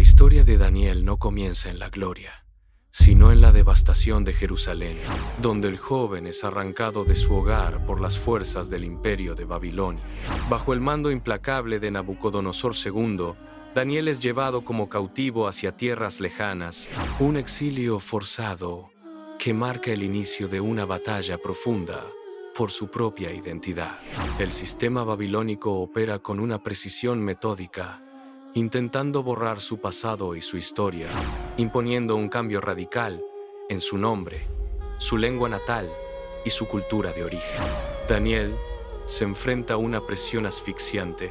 historia de Daniel no comienza en la gloria, sino en la devastación de Jerusalén, donde el joven es arrancado de su hogar por las fuerzas del imperio de Babilonia. Bajo el mando implacable de Nabucodonosor II, Daniel es llevado como cautivo hacia tierras lejanas, un exilio forzado que marca el inicio de una batalla profunda por su propia identidad. El sistema babilónico opera con una precisión metódica, intentando borrar su pasado y su historia, imponiendo un cambio radical en su nombre, su lengua natal y su cultura de origen. Daniel se enfrenta a una presión asfixiante,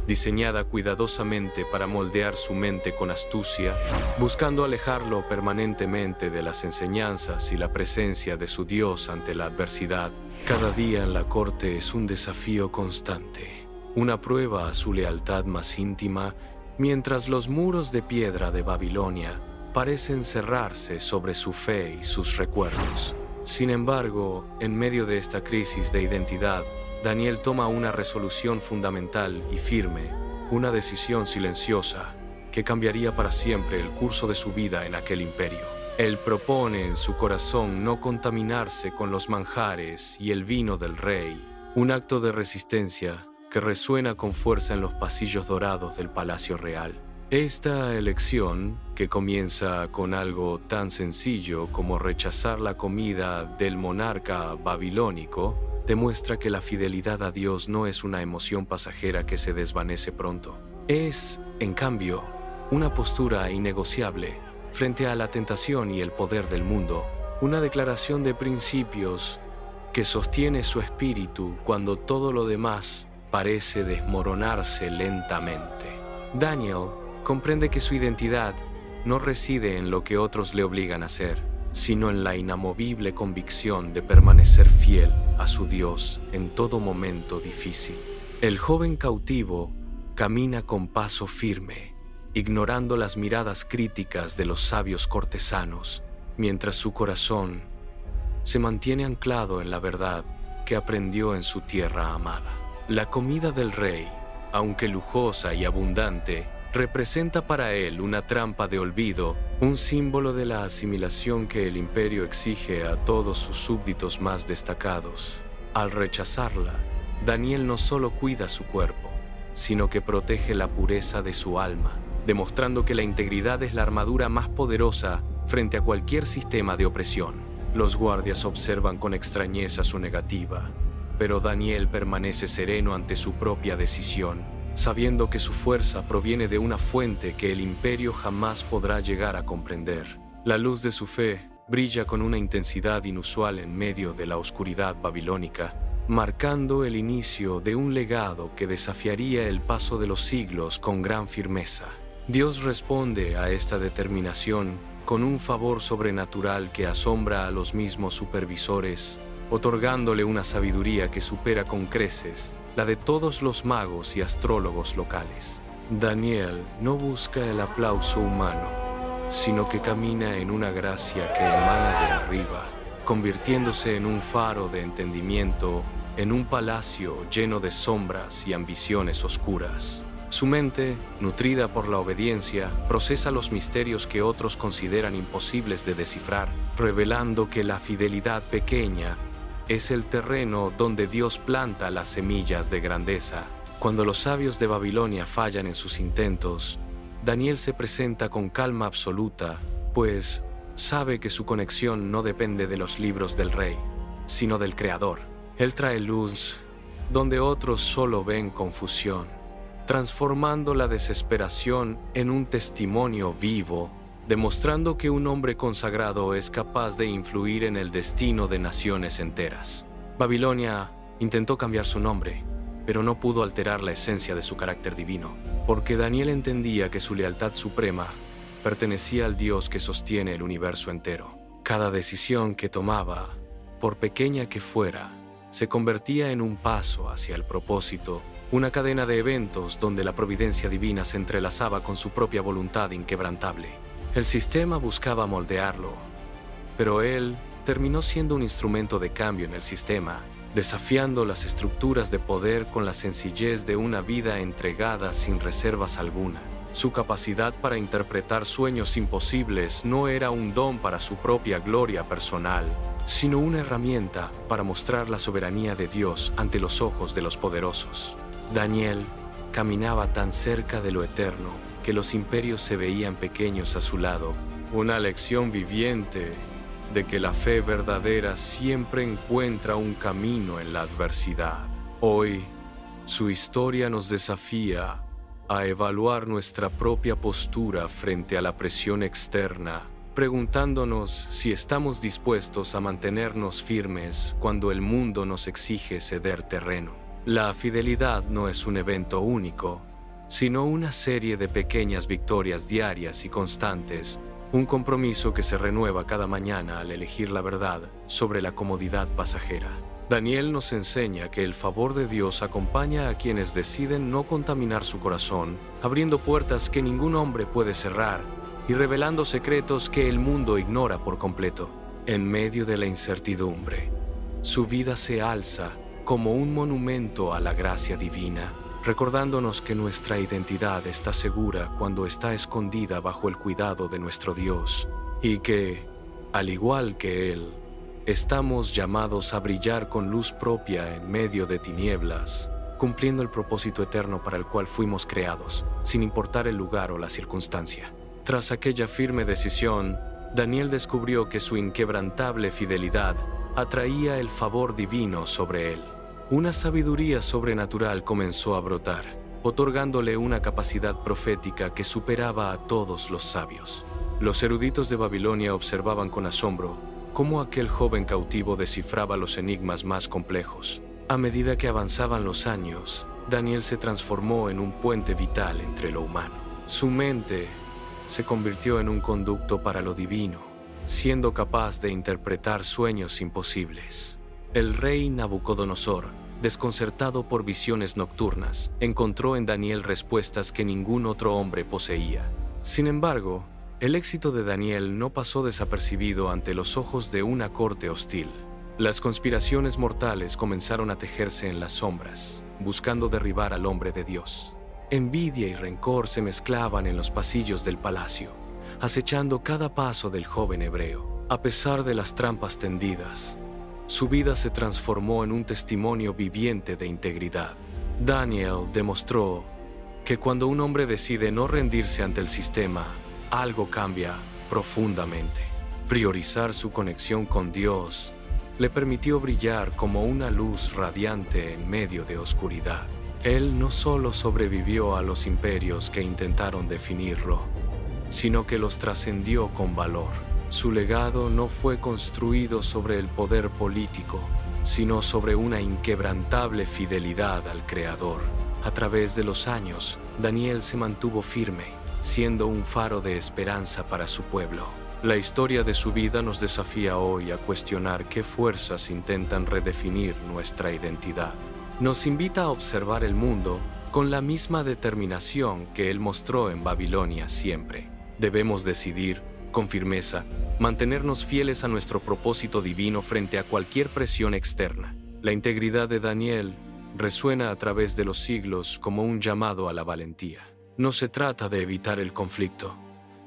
diseñada cuidadosamente para moldear su mente con astucia, buscando alejarlo permanentemente de las enseñanzas y la presencia de su Dios ante la adversidad. Cada día en la corte es un desafío constante, una prueba a su lealtad más íntima, mientras los muros de piedra de Babilonia parecen cerrarse sobre su fe y sus recuerdos. Sin embargo, en medio de esta crisis de identidad, Daniel toma una resolución fundamental y firme, una decisión silenciosa que cambiaría para siempre el curso de su vida en aquel imperio. Él propone en su corazón no contaminarse con los manjares y el vino del rey, un acto de resistencia que resuena con fuerza en los pasillos dorados del Palacio Real. Esta elección, que comienza con algo tan sencillo como rechazar la comida del monarca babilónico, demuestra que la fidelidad a Dios no es una emoción pasajera que se desvanece pronto. Es, en cambio, una postura innegociable frente a la tentación y el poder del mundo, una declaración de principios que sostiene su espíritu cuando todo lo demás parece desmoronarse lentamente. Daniel comprende que su identidad no reside en lo que otros le obligan a hacer, sino en la inamovible convicción de permanecer fiel a su Dios en todo momento difícil. El joven cautivo camina con paso firme, ignorando las miradas críticas de los sabios cortesanos, mientras su corazón se mantiene anclado en la verdad que aprendió en su tierra amada. La comida del rey, aunque lujosa y abundante, representa para él una trampa de olvido, un símbolo de la asimilación que el imperio exige a todos sus súbditos más destacados. Al rechazarla, Daniel no solo cuida su cuerpo, sino que protege la pureza de su alma, demostrando que la integridad es la armadura más poderosa frente a cualquier sistema de opresión. Los guardias observan con extrañeza su negativa, pero Daniel permanece sereno ante su propia decisión, sabiendo que su fuerza proviene de una fuente que el imperio jamás podrá llegar a comprender. La luz de su fe brilla con una intensidad inusual en medio de la oscuridad babilónica, marcando el inicio de un legado que desafiaría el paso de los siglos con gran firmeza. Dios responde a esta determinación con un favor sobrenatural que asombra a los mismos supervisores, otorgándole una sabiduría que supera con creces la de todos los magos y astrólogos locales. Daniel no busca el aplauso humano, sino que camina en una gracia que emana de arriba, convirtiéndose en un faro de entendimiento en un palacio lleno de sombras y ambiciones oscuras. Su mente, nutrida por la obediencia, procesa los misterios que otros consideran imposibles de descifrar, revelando que la fidelidad pequeña es el terreno donde Dios planta las semillas de grandeza. Cuando los sabios de Babilonia fallan en sus intentos, Daniel se presenta con calma absoluta, pues sabe que su conexión no depende de los libros del rey, sino del Creador. Él trae luz donde otros solo ven confusión, transformando la desesperación en un testimonio vivo, demostrando que un hombre consagrado es capaz de influir en el destino de naciones enteras. Babilonia intentó cambiar su nombre, pero no pudo alterar la esencia de su carácter divino, porque Daniel entendía que su lealtad suprema pertenecía al Dios que sostiene el universo entero. Cada decisión que tomaba, por pequeña que fuera, se convertía en un paso hacia el propósito, una cadena de eventos donde la providencia divina se entrelazaba con su propia voluntad inquebrantable. El sistema buscaba moldearlo, pero él terminó siendo un instrumento de cambio en el sistema, desafiando las estructuras de poder con la sencillez de una vida entregada sin reservas alguna. Su capacidad para interpretar sueños imposibles no era un don para su propia gloria personal, sino una herramienta para mostrar la soberanía de Dios ante los ojos de los poderosos. Daniel caminaba tan cerca de lo eterno que los imperios se veían pequeños a su lado, una lección viviente de que la fe verdadera siempre encuentra un camino en la adversidad. Hoy, su historia nos desafía a evaluar nuestra propia postura frente a la presión externa, preguntándonos si estamos dispuestos a mantenernos firmes cuando el mundo nos exige ceder terreno. La fidelidad no es un evento único, sino una serie de pequeñas victorias diarias y constantes, un compromiso que se renueva cada mañana al elegir la verdad sobre la comodidad pasajera. Daniel nos enseña que el favor de Dios acompaña a quienes deciden no contaminar su corazón, abriendo puertas que ningún hombre puede cerrar y revelando secretos que el mundo ignora por completo. En medio de la incertidumbre, su vida se alza como un monumento a la gracia divina, recordándonos que nuestra identidad está segura cuando está escondida bajo el cuidado de nuestro Dios, y que, al igual que Él, estamos llamados a brillar con luz propia en medio de tinieblas, cumpliendo el propósito eterno para el cual fuimos creados, sin importar el lugar o la circunstancia. Tras aquella firme decisión, Daniel descubrió que su inquebrantable fidelidad atraía el favor divino sobre él. Una sabiduría sobrenatural comenzó a brotar, otorgándole una capacidad profética que superaba a todos los sabios. Los eruditos de Babilonia observaban con asombro cómo aquel joven cautivo descifraba los enigmas más complejos. A medida que avanzaban los años, Daniel se transformó en un puente vital entre lo humano. Su mente se convirtió en un conducto para lo divino, siendo capaz de interpretar sueños imposibles. El rey Nabucodonosor, desconcertado por visiones nocturnas, encontró en Daniel respuestas que ningún otro hombre poseía. Sin embargo, el éxito de Daniel no pasó desapercibido ante los ojos de una corte hostil. Las conspiraciones mortales comenzaron a tejerse en las sombras, buscando derribar al hombre de Dios. Envidia y rencor se mezclaban en los pasillos del palacio, acechando cada paso del joven hebreo. A pesar de las trampas tendidas, su vida se transformó en un testimonio viviente de integridad. Daniel demostró que cuando un hombre decide no rendirse ante el sistema, algo cambia profundamente. Priorizar su conexión con Dios le permitió brillar como una luz radiante en medio de oscuridad. Él no solo sobrevivió a los imperios que intentaron definirlo, sino que los trascendió con valor. Su legado no fue construido sobre el poder político, sino sobre una inquebrantable fidelidad al Creador. A través de los años, Daniel se mantuvo firme, siendo un faro de esperanza para su pueblo. La historia de su vida nos desafía hoy a cuestionar qué fuerzas intentan redefinir nuestra identidad. Nos invita a observar el mundo con la misma determinación que él mostró en Babilonia siempre. Debemos decidir, con firmeza, mantenernos fieles a nuestro propósito divino frente a cualquier presión externa. La integridad de Daniel resuena a través de los siglos como un llamado a la valentía. No se trata de evitar el conflicto,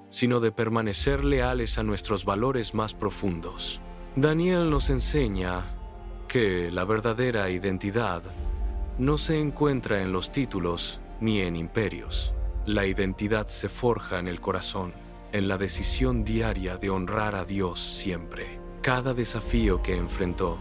sino de permanecer leales a nuestros valores más profundos. Daniel nos enseña que la verdadera identidad no se encuentra en los títulos ni en imperios. La identidad se forja en el corazón, en la decisión diaria de honrar a Dios siempre. Cada desafío que enfrentó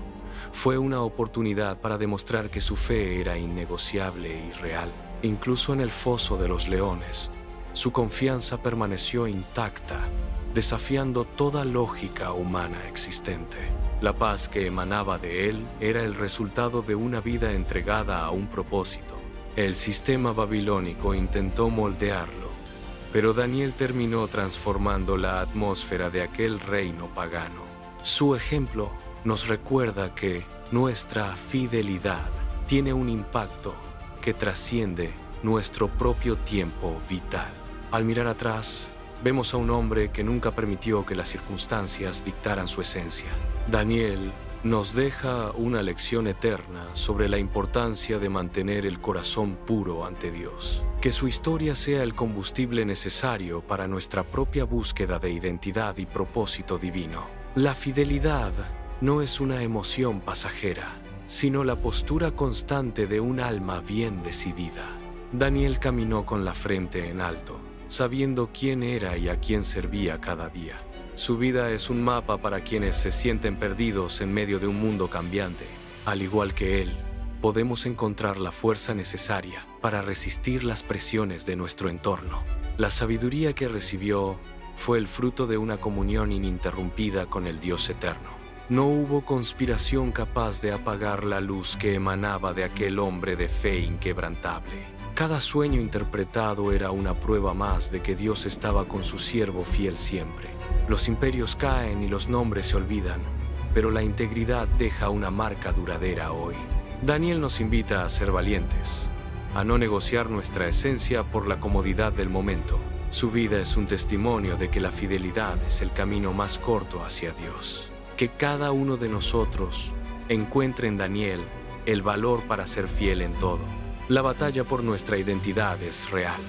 fue una oportunidad para demostrar que su fe era innegociable y real. Incluso en el foso de los leones, su confianza permaneció intacta, desafiando toda lógica humana existente. La paz que emanaba de él era el resultado de una vida entregada a un propósito. El sistema babilónico intentó moldearlo, pero Daniel terminó transformando la atmósfera de aquel reino pagano. Su ejemplo nos recuerda que nuestra fidelidad tiene un impacto que trasciende nuestro propio tiempo vital. Al mirar atrás, vemos a un hombre que nunca permitió que las circunstancias dictaran su esencia. Daniel nos deja una lección eterna sobre la importancia de mantener el corazón puro ante Dios. Que su historia sea el combustible necesario para nuestra propia búsqueda de identidad y propósito divino. La fidelidad no es una emoción pasajera, sino la postura constante de un alma bien decidida. Daniel caminó con la frente en alto, sabiendo quién era y a quién servía cada día. Su vida es un mapa para quienes se sienten perdidos en medio de un mundo cambiante. Al igual que él, podemos encontrar la fuerza necesaria para resistir las presiones de nuestro entorno. La sabiduría que recibió fue el fruto de una comunión ininterrumpida con el Dios eterno. No hubo conspiración capaz de apagar la luz que emanaba de aquel hombre de fe inquebrantable. Cada sueño interpretado era una prueba más de que Dios estaba con su siervo fiel siempre. Los imperios caen y los nombres se olvidan, pero la integridad deja una marca duradera hoy. Daniel nos invita a ser valientes, a no negociar nuestra esencia por la comodidad del momento. Su vida es un testimonio de que la fidelidad es el camino más corto hacia Dios. Que cada uno de nosotros encuentre en Daniel el valor para ser fiel en todo. La batalla por nuestra identidad es real,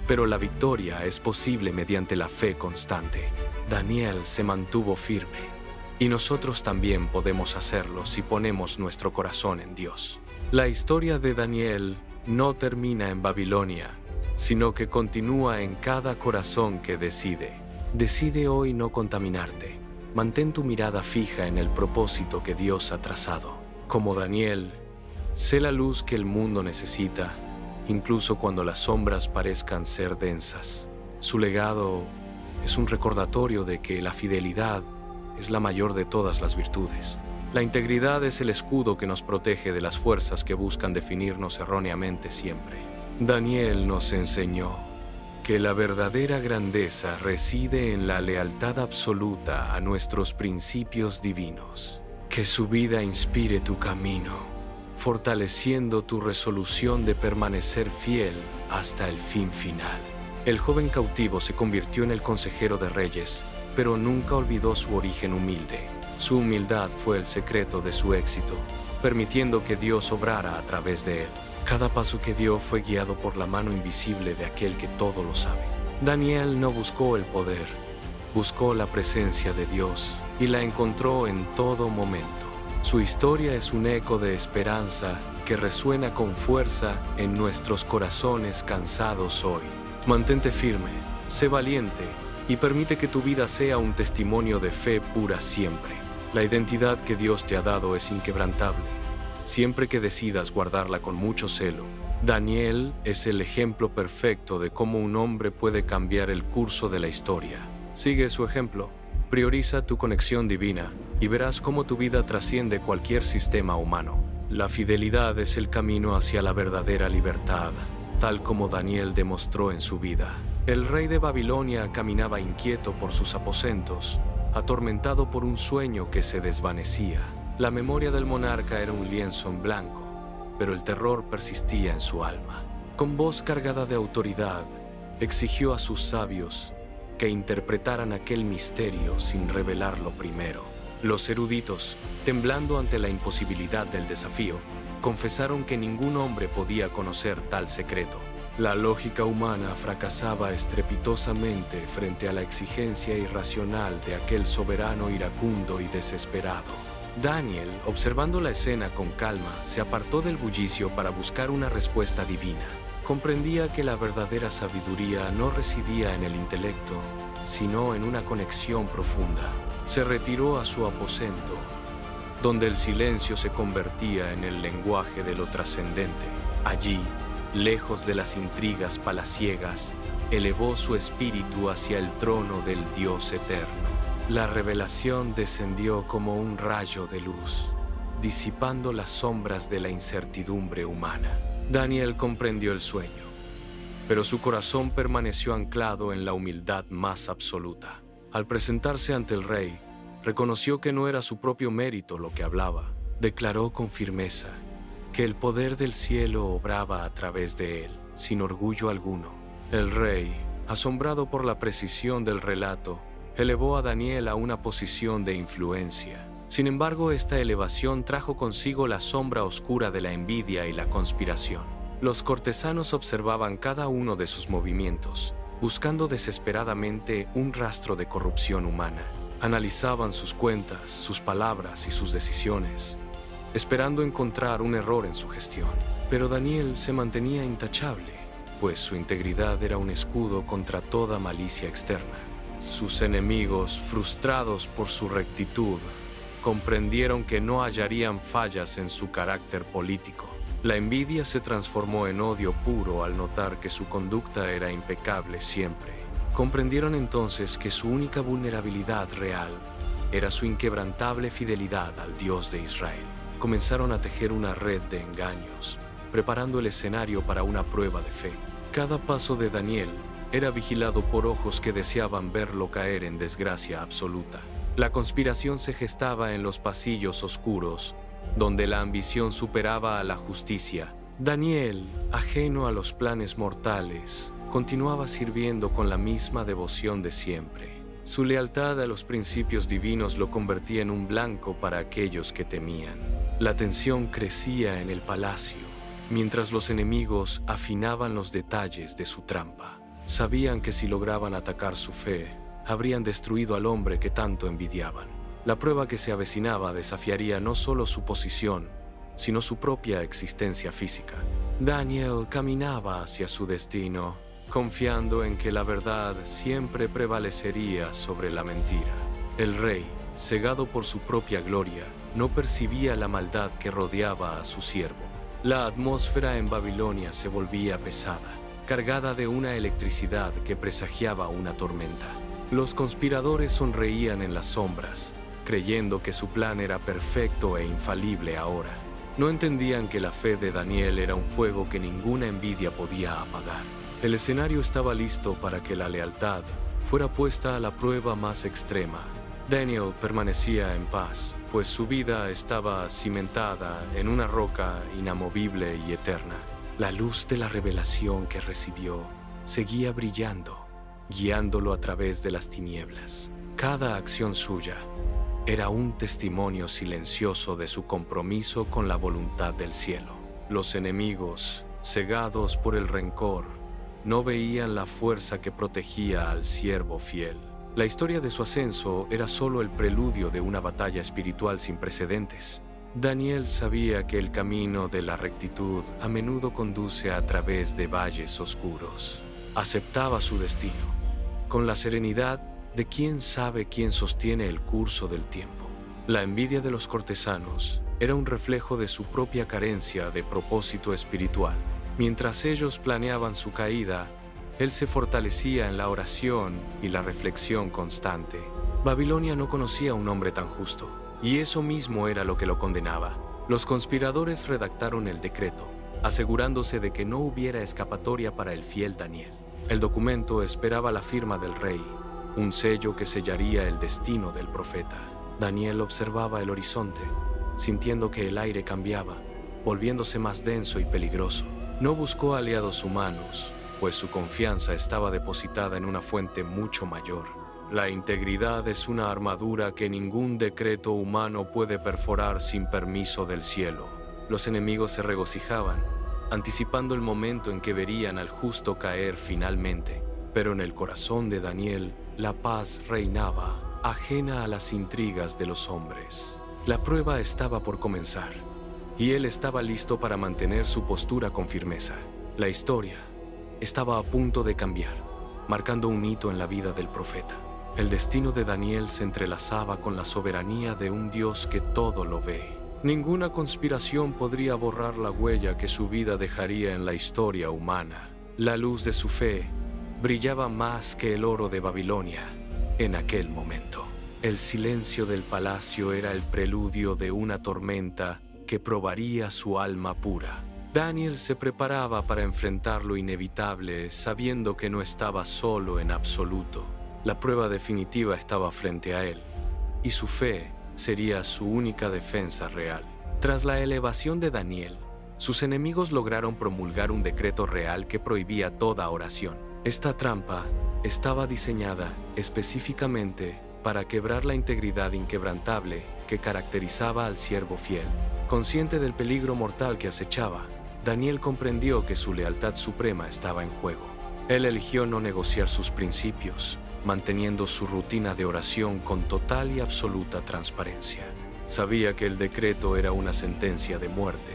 pero la victoria es posible mediante la fe constante. Daniel se mantuvo firme, y nosotros también podemos hacerlo si ponemos nuestro corazón en Dios. La historia de Daniel no termina en Babilonia, sino que continúa en cada corazón que decide. Decide hoy no contaminarte. Mantén tu mirada fija en el propósito que Dios ha trazado. Como Daniel, sé la luz que el mundo necesita, incluso cuando las sombras parezcan ser densas. Su legado es un recordatorio de que la fidelidad es la mayor de todas las virtudes. La integridad es el escudo que nos protege de las fuerzas que buscan definirnos erróneamente siempre. Daniel nos enseñó que la verdadera grandeza reside en la lealtad absoluta a nuestros principios divinos. Que su vida inspire tu camino, fortaleciendo tu resolución de permanecer fiel hasta el fin final. El joven cautivo se convirtió en el consejero de reyes, pero nunca olvidó su origen humilde. Su humildad fue el secreto de su éxito, permitiendo que Dios obrara a través de él. Cada paso que dio fue guiado por la mano invisible de aquel que todo lo sabe. Daniel no buscó el poder, buscó la presencia de Dios y la encontró en todo momento. Su historia es un eco de esperanza que resuena con fuerza en nuestros corazones cansados hoy. Mantente firme, sé valiente y permite que tu vida sea un testimonio de fe pura siempre. La identidad que Dios te ha dado es inquebrantable, siempre que decidas guardarla con mucho celo. Daniel es el ejemplo perfecto de cómo un hombre puede cambiar el curso de la historia. Sigue su ejemplo, prioriza tu conexión divina y verás cómo tu vida trasciende cualquier sistema humano. La fidelidad es el camino hacia la verdadera libertad, tal como Daniel demostró en su vida. El rey de Babilonia caminaba inquieto por sus aposentos, atormentado por un sueño que se desvanecía. La memoria del monarca era un lienzo en blanco, pero el terror persistía en su alma. Con voz cargada de autoridad, exigió a sus sabios que interpretaran aquel misterio sin revelarlo primero. Los eruditos, temblando ante la imposibilidad del desafío, confesaron que ningún hombre podía conocer tal secreto. La lógica humana fracasaba estrepitosamente frente a la exigencia irracional de aquel soberano iracundo y desesperado. Daniel, observando la escena con calma, se apartó del bullicio para buscar una respuesta divina. Comprendía que la verdadera sabiduría no residía en el intelecto, sino en una conexión profunda. Se retiró a su aposento, donde el silencio se convertía en el lenguaje de lo trascendente. Allí, lejos de las intrigas palaciegas, elevó su espíritu hacia el trono del Dios eterno. La revelación descendió como un rayo de luz, disipando las sombras de la incertidumbre humana. Daniel comprendió el sueño, pero su corazón permaneció anclado en la humildad más absoluta. Al presentarse ante el rey, reconoció que no era su propio mérito lo que hablaba. Declaró con firmeza que el poder del cielo obraba a través de él, sin orgullo alguno. El rey, asombrado por la precisión del relato, elevó a Daniel a una posición de influencia. Sin embargo, esta elevación trajo consigo la sombra oscura de la envidia y la conspiración. Los cortesanos observaban cada uno de sus movimientos, buscando desesperadamente un rastro de corrupción humana. Analizaban sus cuentas, sus palabras y sus decisiones, esperando encontrar un error en su gestión. Pero Daniel se mantenía intachable, pues su integridad era un escudo contra toda malicia externa. Sus enemigos, frustrados por su rectitud, comprendieron que no hallarían fallas en su carácter político. La envidia se transformó en odio puro al notar que su conducta era impecable siempre. Comprendieron entonces que su única vulnerabilidad real era su inquebrantable fidelidad al Dios de Israel. Comenzaron a tejer una red de engaños, preparando el escenario para una prueba de fe. Cada paso de Daniel era vigilado por ojos que deseaban verlo caer en desgracia absoluta. La conspiración se gestaba en los pasillos oscuros, donde la ambición superaba a la justicia. Daniel, ajeno a los planes mortales, continuaba sirviendo con la misma devoción de siempre. Su lealtad a los principios divinos lo convertía en un blanco para aquellos que temían. La tensión crecía en el palacio, mientras los enemigos afinaban los detalles de su trampa. Sabían que si lograban atacar su fe, habrían destruido al hombre que tanto envidiaban. La prueba que se avecinaba desafiaría no solo su posición, sino su propia existencia física. Daniel caminaba hacia su destino, confiando en que la verdad siempre prevalecería sobre la mentira. El rey, cegado por su propia gloria, no percibía la maldad que rodeaba a su siervo. La atmósfera en Babilonia se volvía pesada, cargada de una electricidad que presagiaba una tormenta. Los conspiradores sonreían en las sombras, creyendo que su plan era perfecto e infalible ahora. No entendían que la fe de Daniel era un fuego que ninguna envidia podía apagar. El escenario estaba listo para que la lealtad fuera puesta a la prueba más extrema. Daniel permanecía en paz, pues su vida estaba cimentada en una roca inamovible y eterna. La luz de la revelación que recibió seguía brillando, guiándolo a través de las tinieblas. Cada acción suya era un testimonio silencioso de su compromiso con la voluntad del cielo. Los enemigos, cegados por el rencor, no veían la fuerza que protegía al siervo fiel. La historia de su ascenso era solo el preludio de una batalla espiritual sin precedentes. Daniel sabía que el camino de la rectitud a menudo conduce a través de valles oscuros. Aceptaba su destino, con la serenidad de quien sabe quién sostiene el curso del tiempo. La envidia de los cortesanos era un reflejo de su propia carencia de propósito espiritual. Mientras ellos planeaban su caída, él se fortalecía en la oración y la reflexión constante. Babilonia no conocía un hombre tan justo, y eso mismo era lo que lo condenaba. Los conspiradores redactaron el decreto, asegurándose de que no hubiera escapatoria para el fiel Daniel. El documento esperaba la firma del rey, un sello que sellaría el destino del profeta. Daniel observaba el horizonte, sintiendo que el aire cambiaba, volviéndose más denso y peligroso. No buscó aliados humanos, pues su confianza estaba depositada en una fuente mucho mayor. La integridad es una armadura que ningún decreto humano puede perforar sin permiso del cielo. Los enemigos se regocijaban, anticipando el momento en que verían al justo caer finalmente. Pero en el corazón de Daniel, la paz reinaba, ajena a las intrigas de los hombres. La prueba estaba por comenzar, y él estaba listo para mantener su postura con firmeza. La historia estaba a punto de cambiar, marcando un hito en la vida del profeta. El destino de Daniel se entrelazaba con la soberanía de un Dios que todo lo ve. Ninguna conspiración podría borrar la huella que su vida dejaría en la historia humana. La luz de su fe brillaba más que el oro de Babilonia en aquel momento. El silencio del palacio era el preludio de una tormenta que probaría su alma pura. Daniel se preparaba para enfrentar lo inevitable, sabiendo que no estaba solo en absoluto. La prueba definitiva estaba frente a él, y su fe sería su única defensa real. Tras la elevación de Daniel, sus enemigos lograron promulgar un decreto real que prohibía toda oración. Esta trampa estaba diseñada específicamente para quebrar la integridad inquebrantable que que caracterizaba al siervo fiel. Consciente del peligro mortal que acechaba, Daniel comprendió que su lealtad suprema estaba en juego. Él eligió no negociar sus principios, manteniendo su rutina de oración con total y absoluta transparencia. Sabía que el decreto era una sentencia de muerte,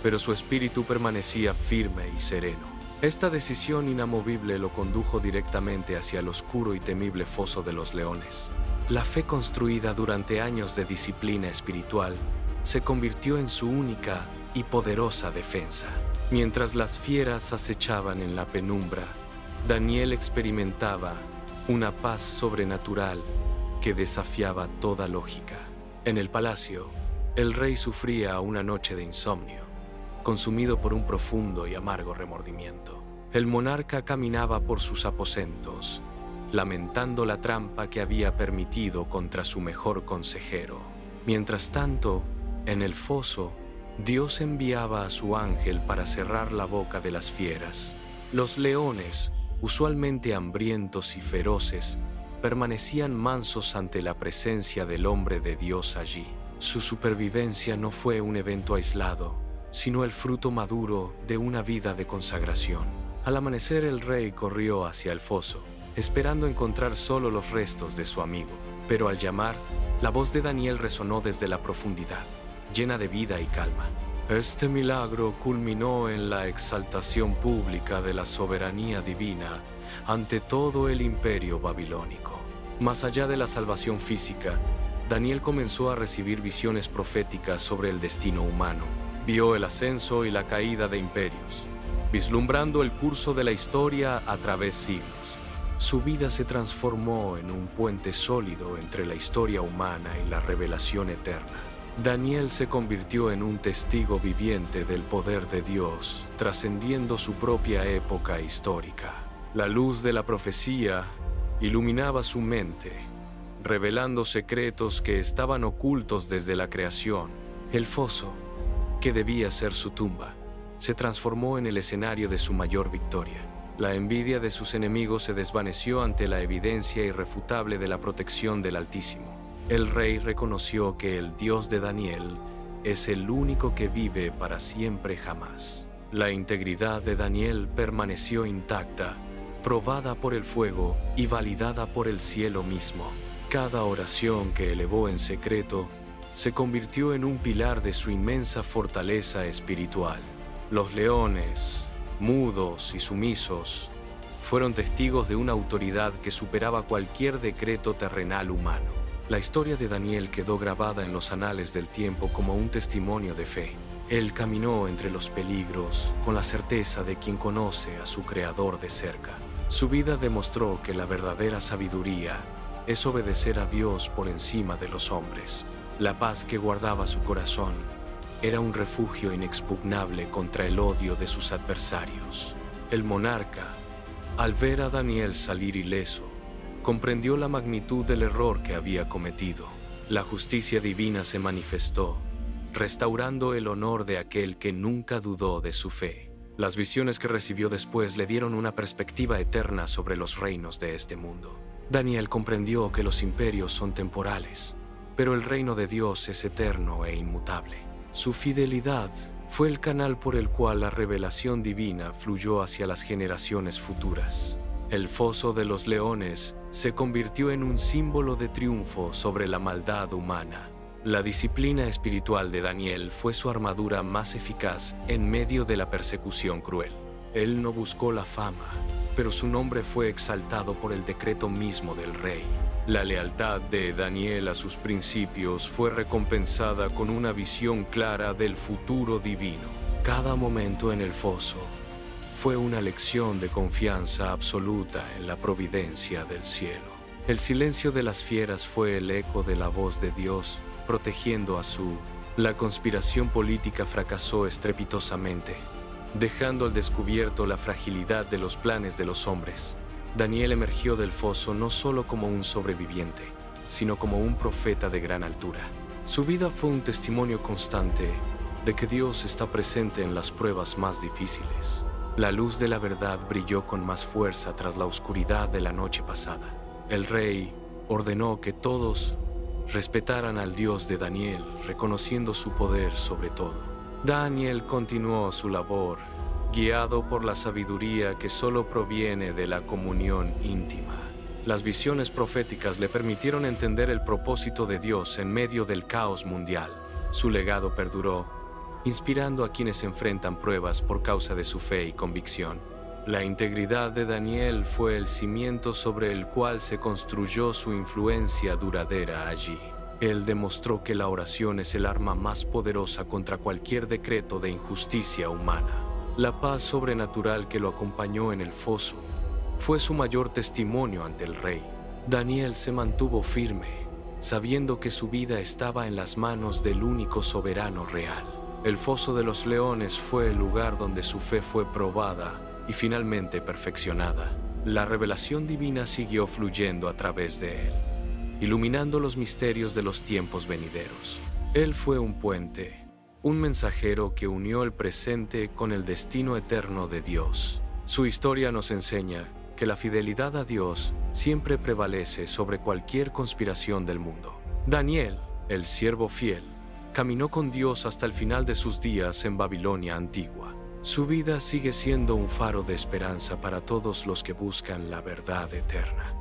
pero su espíritu permanecía firme y sereno. Esta decisión inamovible lo condujo directamente hacia el oscuro y temible foso de los leones. La fe construida durante años de disciplina espiritual se convirtió en su única y poderosa defensa. Mientras las fieras acechaban en la penumbra, Daniel experimentaba una paz sobrenatural que desafiaba toda lógica. En el palacio, el rey sufría una noche de insomnio, consumido por un profundo y amargo remordimiento. El monarca caminaba por sus aposentos, lamentando la trampa que había permitido contra su mejor consejero. Mientras tanto, en el foso, Dios enviaba a su ángel para cerrar la boca de las fieras. Los leones, usualmente hambrientos y feroces, permanecían mansos ante la presencia del hombre de Dios allí. Su supervivencia no fue un evento aislado, sino el fruto maduro de una vida de consagración. Al amanecer, el rey corrió hacia el foso, esperando encontrar solo los restos de su amigo. Pero al llamar, la voz de Daniel resonó desde la profundidad, llena de vida y calma. Este milagro culminó en la exaltación pública de la soberanía divina ante todo el imperio babilónico. Más allá de la salvación física, Daniel comenzó a recibir visiones proféticas sobre el destino humano. Vio el ascenso y la caída de imperios, vislumbrando el curso de la historia a través de siglos. Su vida se transformó en un puente sólido entre la historia humana y la revelación eterna. Daniel se convirtió en un testigo viviente del poder de Dios, trascendiendo su propia época histórica. La luz de la profecía iluminaba su mente, revelando secretos que estaban ocultos desde la creación. El foso, que debía ser su tumba, se transformó en el escenario de su mayor victoria. La envidia de sus enemigos se desvaneció ante la evidencia irrefutable de la protección del Altísimo. El rey reconoció que el Dios de Daniel es el único que vive para siempre jamás. La integridad de Daniel permaneció intacta, probada por el fuego y validada por el cielo mismo. Cada oración que elevó en secreto se convirtió en un pilar de su inmensa fortaleza espiritual. Los leones, mudos y sumisos, fueron testigos de una autoridad que superaba cualquier decreto terrenal humano. La historia de Daniel quedó grabada en los anales del tiempo como un testimonio de fe. Él caminó entre los peligros con la certeza de quien conoce a su Creador de cerca. Su vida demostró que la verdadera sabiduría es obedecer a Dios por encima de los hombres. La paz que guardaba su corazón era un refugio inexpugnable contra el odio de sus adversarios. El monarca, al ver a Daniel salir ileso, comprendió la magnitud del error que había cometido. La justicia divina se manifestó, restaurando el honor de aquel que nunca dudó de su fe. Las visiones que recibió después le dieron una perspectiva eterna sobre los reinos de este mundo. Daniel comprendió que los imperios son temporales, pero el reino de Dios es eterno e inmutable. Su fidelidad fue el canal por el cual la revelación divina fluyó hacia las generaciones futuras. El foso de los leones se convirtió en un símbolo de triunfo sobre la maldad humana. La disciplina espiritual de Daniel fue su armadura más eficaz en medio de la persecución cruel. Él no buscó la fama, pero su nombre fue exaltado por el decreto mismo del rey. La lealtad de Daniel a sus principios fue recompensada con una visión clara del futuro divino. Cada momento en el foso fue una lección de confianza absoluta en la providencia del cielo. El silencio de las fieras fue el eco de la voz de Dios protegiendo a su... La conspiración política fracasó estrepitosamente, dejando al descubierto la fragilidad de los planes de los hombres. Daniel emergió del foso no solo como un sobreviviente, sino como un profeta de gran altura. Su vida fue un testimonio constante de que Dios está presente en las pruebas más difíciles. La luz de la verdad brilló con más fuerza tras la oscuridad de la noche pasada. El rey ordenó que todos respetaran al Dios de Daniel, reconociendo su poder sobre todo. Daniel continuó su labor, guiado por la sabiduría que solo proviene de la comunión íntima. Las visiones proféticas le permitieron entender el propósito de Dios en medio del caos mundial. Su legado perduró, inspirando a quienes enfrentan pruebas por causa de su fe y convicción. La integridad de Daniel fue el cimiento sobre el cual se construyó su influencia duradera allí. Él demostró que la oración es el arma más poderosa contra cualquier decreto de injusticia humana. La paz sobrenatural que lo acompañó en el foso fue su mayor testimonio ante el rey. Daniel se mantuvo firme, sabiendo que su vida estaba en las manos del único soberano real. El foso de los leones fue el lugar donde su fe fue probada y finalmente perfeccionada. La revelación divina siguió fluyendo a través de él, iluminando los misterios de los tiempos venideros. Él fue un puente, un mensajero que unió el presente con el destino eterno de Dios. Su historia nos enseña que la fidelidad a Dios siempre prevalece sobre cualquier conspiración del mundo. Daniel, el siervo fiel, caminó con Dios hasta el final de sus días en Babilonia antigua. Su vida sigue siendo un faro de esperanza para todos los que buscan la verdad eterna.